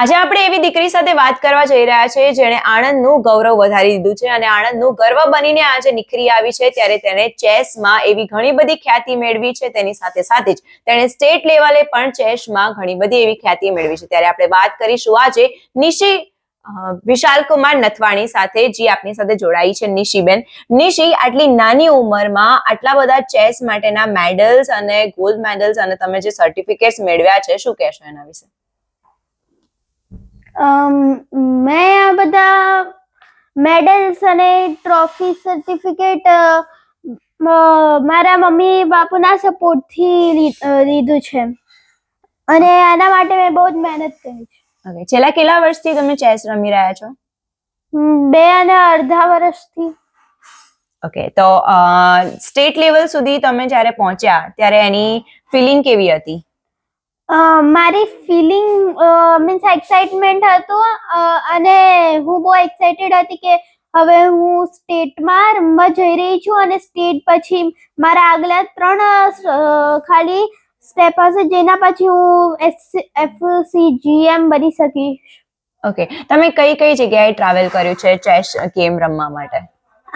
આજે આપણે એવી દીકરી સાથે વાત કરવા જઈ રહ્યા છે જેણે આણંદનું ગૌરવ વધારી દીધું છે અને આણંદનું ગર્વ બનીને આજે નિખરી આવી છે. ત્યારે તેણે ચેસમાં એવી ઘણી બધી ખ્યાતિ મેળવી છે. તેની સાથે સાથે જ તેણે સ્ટેટ લેવલે પણ ચેસમાં ઘણી બધી એવી ખ્યાતિ મેળવી છે. ત્યારે આપણે વાત કરીશું આજે નિશી વિશાલકુમાર નથવાણી સાથે, જે આપની સાથે જોડાઈ છે. નિશીબેન, નિશી, આટલી નાની ઉંમરમાં આટલા બધા ચેસ માટેના મેડલ્સ અને ગોલ્ડ મેડલ્સ અને તમે જે સર્ટિફિકેટ્સ મેળવ્યા છે, શું કહેશો એના વિશે? મેં આ બધા મેડલ્સ અને ટ્રોફી સર્ટિફિકેટ મારા મમ્મી બાપુના સપોર્ટથી લીધું છે અને આના માટે મેં બહુ જ મહેનત કરી છે. ઓકે, છેલ્લા કેટલા વર્ષથી તમે ચેસ રમી રહ્યા છો? 2.5 વર્ષથી. ઓકે, તો સ્ટેટ લેવલ સુધી તમે જ્યારે પહોંચ્યા ત્યારે એની ફિલિંગ કેવી હતી? મારી ફિલિંગ મીન્સ એક્સાઇટમેન્ટ હતું અને હું બહુ એક્સાઇટેડ હતી કે હવે હું સ્ટેટમાં રમવા જઈ રહી છું અને સ્ટેટ પછી મારા આગલા 3 ખાલી સ્ટેપ હશે જેના પછી હું FCGM બની શકીશ. ઓકે, તમે કઈ કઈ જગ્યાએ ટ્રાવેલ કર્યું છે ચેસ ગેમ રમવા માટે?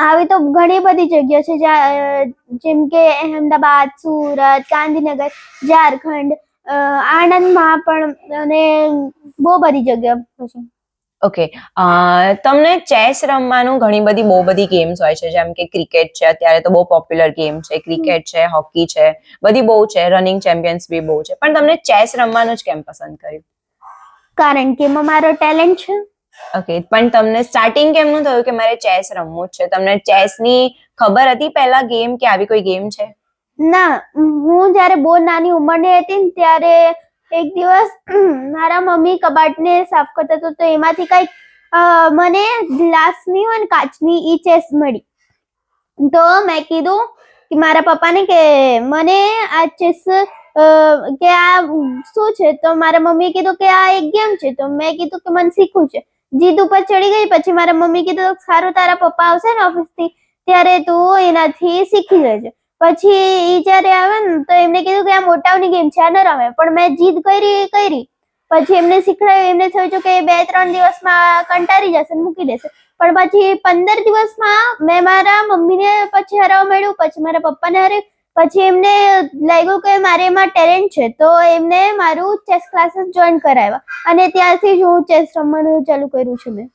આવી તો ઘણી બધી જગ્યા છે જેમ કે અહેમદાબાદ, સુરત, ગાંધીનગર, ઝારખંડ, આણંદમાં પણ અને બહુ બધી જગ્યા છે. ઓકે, તમને ચેસ રમવાનું બહુ બધી ગેમ્સ હોય છે, જેમ કે ક્રિકેટ છે, અત્યારે તો બહુ પોપ્યુલર ગેમ છે. ક્રિકેટ છે, હોકી છે, બધી બહુ છે, રનિંગ ચેમ્પિયન્સ બી બહુ છે. પણ તમને ચેસ રમવાનું જ કેમ પસંદ કર્યું? કારણ કે એમાં મારો ટેલેન્ટ છે. ઓકે, પણ તમને સ્ટાર્ટિંગ કેમનું થયું કે મારે ચેસ રમવું જ છે? તમને ચેસની ખબર હતી પહેલા ગેમ કે આવી કોઈ ગેમ છે? ના, હું જ્યારે બહુ નાની ઉંમરની હતી ને ત્યારે એક દિવસ મારા મમ્મી કબાટને સાફ કરતા હતા તો એમાંથી કંઈક મને ગ્લાસની હોય ને કાચની ઈ ચેસ મળી. તો મેં કીધું કે મારા પપ્પાને કે મને આ ચેસ કે આ શું છે? તો મારા મમ્મીએ કીધું કે આ એક ગેમ છે. તો મેં કીધું કે મને શીખવું છે. જીદ ઉપર ચડી ગઈ. પછી મારા મમ્મી કીધું સારું, તારા પપ્પા આવશે ને ઓફિસથી ત્યારે તું એનાથી શીખી લેજે. પછી ઈ જ્યારે આવે ને તો એમને કીધું કે આ મોટાઓની ગેમ છે, આ ન રમે. પણ મેં જીદ કરી. પછી એમને શીખડાયું. એમને થયું કે 2-3 દિવસમાં કંટાળી જશે, મૂકી દેશે. પણ પછી 15 દિવસમાં મેં મારા મમ્મીને પછી હરાવવા માંડ્યું, પછી મારા પપ્પાને હરાવ્યું. પછી એમને લાગ્યું કે મારે એમાં ટેલેન્ટ છે, તો એમને મારું ચેસ ક્લાસીસ જોઈન કરાવ્યા અને ત્યારથી જ હું ચેસ રમવાનું ચાલુ કર્યું છે મેં.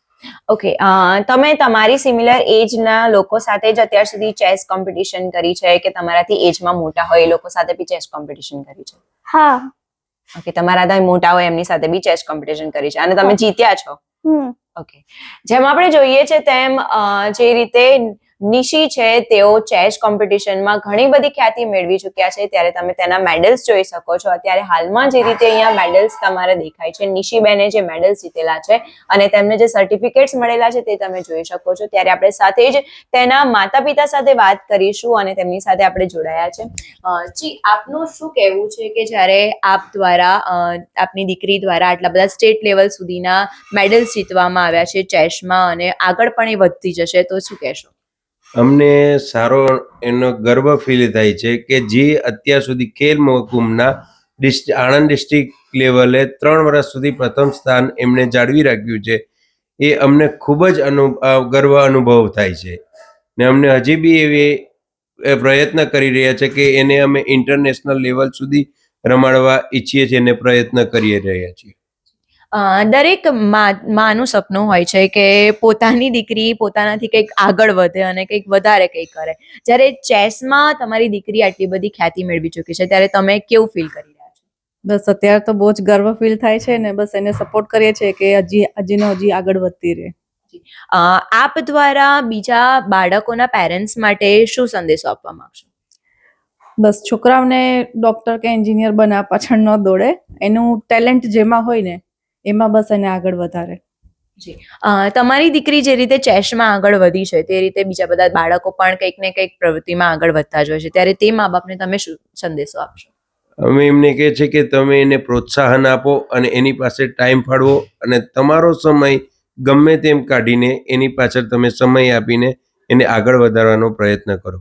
ઓકે, તમે તમારી સિમિલર એજના લોકો સાથે જ અત્યાર સુધી ચેસ કોમ્પિટિશન કરી છે કે તમારાથી એજમાં મોટા હોય એ લોકો સાથે બી ચેસ કોમ્પિટિશન કરી છે? હા. ઓકે, તમારાથી મોટા હોય એમની સાથે બી ચેસ કોમ્પિટિશન કરી છે અને તમે જીત્યા છો? ઓકે, જેમ આપણે જોઈએ છે તેમ જે રીતે નિશી છે તેઓ ચેસ કોમ્પિટિશનમાં ઘણી બધી ખ્યાતિ મેળવી ચૂક્યા છે. ત્યારે તમે તેના મેડલ્સ જોઈ શકો છો. અત્યારે હાલમાં જે રીતે અહીંયા મેડલ્સ તમારે દેખાય છે, નિશીબેને જે મેડલ્સ જીતેલા છે અને તેમને જે સર્ટિફિકેટ્સ મળેલા છે તે તમે જોઈ શકો છો. ત્યારે આપણે સાથે જ તેના માતા પિતા સાથે વાત કરીશું અને તેમની સાથે આપણે જોડાયા છે. જી, આપનું શું કહેવું છે કે જ્યારે આપ દ્વારા આપની દીકરી દ્વારા આટલા બધા સ્ટેટ લેવલ સુધીના મેડલ્સ જીતવામાં આવ્યા છે ચેસમાં અને આગળ પણ એ વધતી જશે, તો શું કહેશો? અમને સારો એનો ગર્વ ફીલ થાય છે કે જે અત્યાર સુધી ખેલ મહાકુંભના આણંદ ડિસ્ટ્રિક્ટ લેવલે 3 વર્ષ સુધી પ્રથમ સ્થાન એમણે જાળવી રાખ્યું છે. એ અમને ખૂબ જ ગર્વ અનુભવ થાય છે ને અમને હજી બી એવી પ્રયત્ન કરી રહ્યા છે કે એને અમે ઇન્ટરનેશનલ લેવલ સુધી રમાડવા ઈચ્છીએ છીએ અને પ્રયત્ન કરી રહ્યા છીએ. દરેક માનું સપનું હોય છે કે પોતાની દીકરી પોતાનાથી કંઈક આગળ વધે અને કંઈક વધારે કંઈક કરે. જ્યારે ચેસમાં તમારી દીકરી આટલી બધી ખ્યાતિ મેળવી ચૂકી છે ત્યારે તમે કેવું ફીલ કરી રહ્યા છો? બસ અત્યારે તો બહુ જ ગર્વ ફીલ થાય છે ને બસ એને સપોર્ટ કરીએ છીએ કે હજી આગળ વધતી રહે. આપ દ્વારા બીજા બાળકોના પેરેન્ટ્સ માટે શું સંદેશો આપવા માંગશો? બસ છોકરાઓને ડોક્ટર કે એન્જિનિયર બનાવવા પાછળ ન દોડે. એનું ટેલેન્ટ જેમાં હોય ને એમાં બસ એને આગળ વધારે. જી, તમારી દીકરી જે રીતે ચેસમાં આગળ વધી છે તે રીતે બીજા બધા બાળકો પણ કંઈક ને કંઈક પ્રવૃત્તિમાં આગળ વધતા જ હોય છે. ત્યારે તે મા બાપને તમે શું સંદેશો આપશો? અમે એમને કહે છે કે તમે એને પ્રોત્સાહન આપો અને એની પાસે ટાઈમ ફાળવો અને તમારો સમય ગમે તેમ કાઢીને એની પાછળ તમે સમય આપીને એને આગળ વધારવાનો પ્રયત્ન કરો.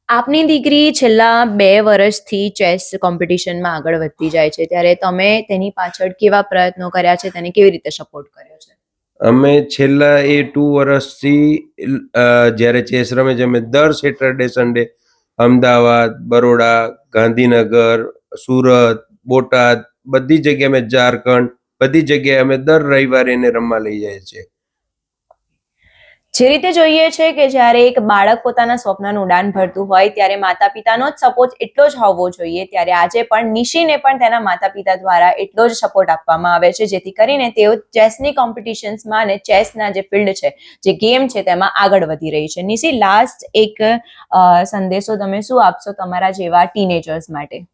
આપની દીકરી છેલ્લા 2 વર્ષથી ચેસ કોમ્પિટિશનમાં આગળ વધતી જાય છે, ત્યારે તમે તેની પાછળ કેવા પ્રયત્નો કર્યા છે, તેને કેવી રીતે સપોર્ટ કર્યો છે? અમે છેલ્લા 2 વર્ષથી જ્યારે ચેસ રમે છે, અમે દર સેટરડે સન્ડે અમદાવાદ, બરોડા, ગાંધીનગર, સુરત, બોટાદ બધી જગ્યાએ અમે ઝારખંડ બધી જગ્યાએ અમે દર રવિવારે એને રમવા લઈ જઈએ છીએ. જે રીતે જોઈએ છે કે જ્યારે એક બાળક પોતાના સ્વપ્નનું ઉડાન ભરતું હોય ત્યારે માતા પિતાનો જ સપોર્ટ એટલો જ હોવો જોઈએ, ત્યારે આજે પણ નિશીને પણ તેના માતા પિતા દ્વારા એટલો જ સપોર્ટ આપવામાં આવે છે, જેથી કરીને તેઓ ચેસની કોમ્પિટિશન્સમાં અને ચેસના જે ફિલ્ડ છે, જે ગેમ છે, તેમાં આગળ વધી રહી છે. નિશી, લાસ્ટ એક સંદેશો તમે શું આપશો તમારા જેવા ટીનેજર્સ માટે,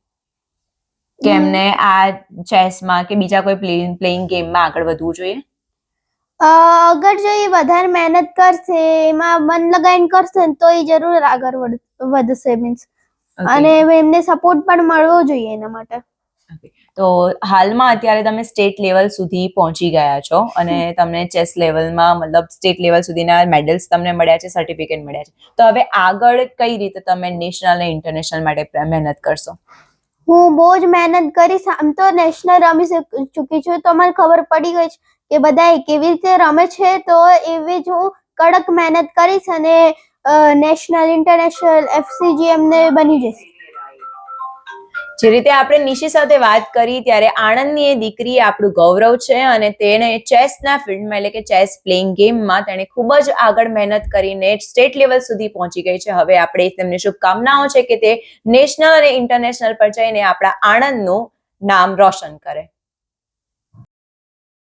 કે એમને આ ચેસમાં કે બીજા કોઈ પ્લેઇંગ ગેમમાં આગળ વધવું જોઈએ? અગર જો એ વધારે મહેનત કરશે, એમાં મન લગાવીને કરશે ને, તો એ જરૂર આગળ વધશે મીન્સ, અને એમને સપોર્ટ પણ મળવો જોઈએ એના માટે. તો હાલમાં અત્યારે તમે સ્ટેટ લેવલ સુધી પહોંચી ગયા છો અને તમને ચેસ લેવલમાં મતલબ સ્ટેટ લેવલ સુધીના મેડલ્સ તમને મળ્યા છે, સર્ટિફિકેટ મળ્યા છે, તો હવે આગળ કઈ રીતે તમે નેશનલ અને ઇન્ટરનેશનલ માટે મહેનત કરશો? હું બહુ જ મહેનત કરીશ. આમ તો નેશનલ રમી ચૂકી છું, તો મને ખબર પડી ગઈ છે કે બધા કેવી રીતે રમે છે, તો એવી જ હું કડક મહેનત કરીશ અને નેશનલ ઇન્ટરનેશનલ FCGM ને બની જઈશ. જે રીતે આપણે નિશી સાથે વાત કરી, ત્યારે આણંદની એ દીકરી આપણું ગૌરવ છે અને તેને ચેસના ફિલ્ડમાં એટલે કે ચેસ પ્લેઇંગ ગેમમાં તેણે ખૂબ જ આગળ મહેનત કરીને સ્ટેટ લેવલ સુધી પહોંચી ગઈ છે. હવે આપણે તેમને શુભકામનાઓ છે કે તે નેશનલ અને ઇન્ટરનેશનલ પર જઈને આપણા આણંદનું નામ રોશન કરે.